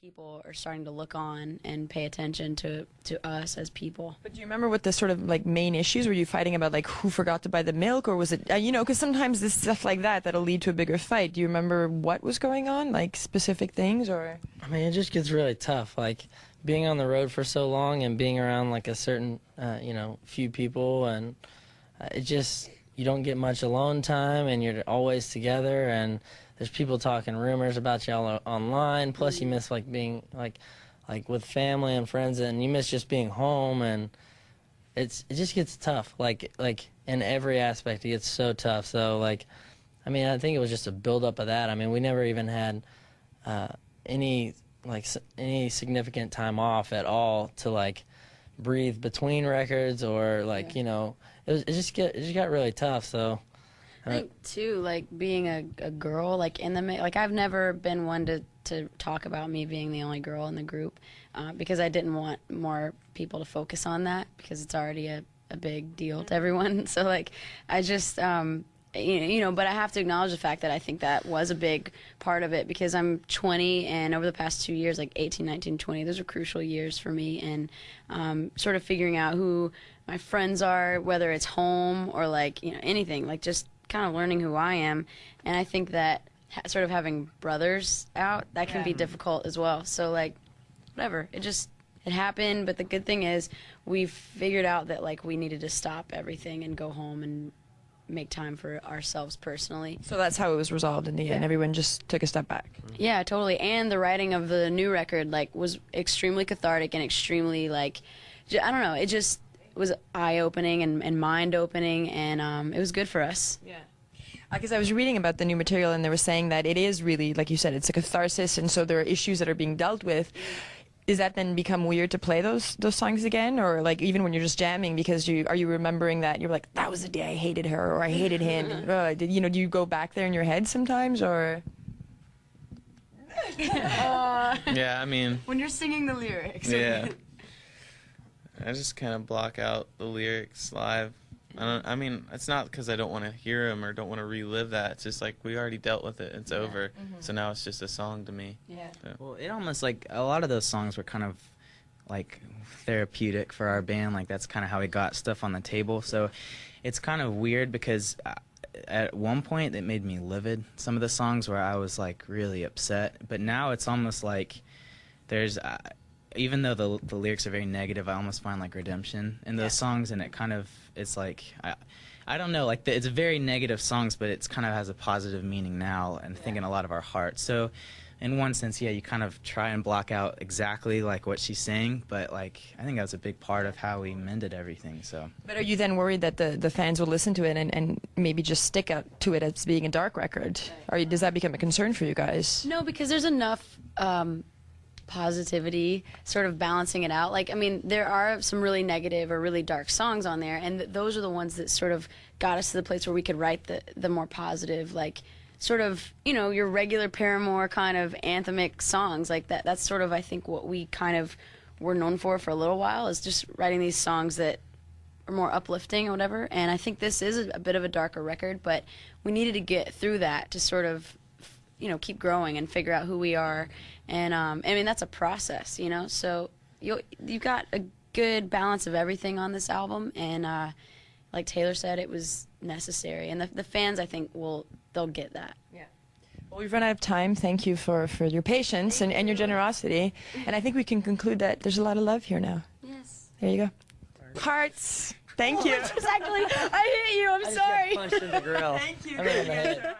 people are starting to look on and pay attention to us as people. But do you remember what the sort of like main issues were? You fighting about like who forgot to buy the milk, or was it you know, because sometimes this stuff like that'll lead to a bigger fight. Do you remember what was going on, like specific things, or? I mean, it just gets really tough. Like being on the road for so long and being around like a certain you know, few people, and it just, you don't get much alone time, and you're always together, and there's people talking rumors about you all online. Plus, you miss like being like with family and friends, and you miss just being home, and it just gets tough. Like in every aspect, it gets so tough. So like, I mean, I think it was just a buildup of that. I mean, we never even had any significant time off at all to like breathe between records, or like, you know, it just got really tough. So I think too, like being a girl, like in the like I've never been one to talk about me being the only girl in the group, because I didn't want more people to focus on that, because it's already a big deal to everyone. So like I just you know, but I have to acknowledge the fact that I think that was a big part of it, because I'm 20, and over the past 2 years, like 18, 19, 20, those are crucial years for me, and sort of figuring out who my friends are, whether it's home or like, you know, anything, like just kind of learning who I am. And I think that sort of having brothers out, that can be difficult as well. So like, whatever, it happened. But the good thing is we've figured out that like we needed to stop everything and go home and make time for ourselves personally. So that's how it was resolved in the end. Everyone just took a step back. Yeah, totally. And the writing of the new record like was extremely cathartic and extremely like, I don't know, it just was eye-opening and mind-opening, and it was good for us. Yeah. Because I was reading about the new material, and they were saying that it is really, like you said, it's a catharsis, and so there are issues that are being dealt with. Does that then become weird to play those songs again, or like even when you're just jamming, because are you remembering that you're like, that was the day I hated her, or I hated him? And, you know, do you go back there in your head sometimes, or? Yeah, I mean, when you're singing the lyrics. Yeah. I just kind of block out the lyrics live. I mean, it's not because I don't want to hear them or don't want to relive that. It's just like we already dealt with it. It's over. So now it's just a song to me. Yeah. So. Well, it almost like a lot of those songs were kind of like therapeutic for our band. Like that's kind of how we got stuff on the table. So it's kind of weird because at one point it made me livid. Some of the songs where I was like really upset, but now it's almost like there's. Even though the lyrics are very negative, I almost find like redemption in those songs, and it kind of, it's like, I don't know, like it's very negative songs, but it's kind of has a positive meaning now, and I think in a lot of our hearts. So in one sense, yeah, you kind of try and block out exactly like what she's saying, but like I think that was a big part of how we mended everything. So. But are you then worried that the fans will listen to it and maybe just stick out to it as being a dark record? Or does that become a concern for you guys? No, because there's enough positivity sort of balancing it out. Like, I mean, there are some really negative or really dark songs on there, and those are the ones that sort of got us to the place where we could write the more positive, like sort of, you know, your regular Paramore kind of anthemic songs like that. That's sort of, I think, what we kind of were known for a little while, is just writing these songs that are more uplifting or whatever. And I think this is a bit of a darker record, but we needed to get through that to sort of, you know, keep growing and figure out who we are. And I mean, that's a process, you know, so you've got a good balance of everything on this album, and like Taylor said, it was necessary, and the fans, I think, they'll get that. Yeah. Well, we've run out of time. Thank you for your patience and your generosity, and I think we can conclude that there's a lot of love here now. Yes. There you go. Hearts. Thank you. Exactly. I hit you. I'm sorry. Punched in the grill. Thank you.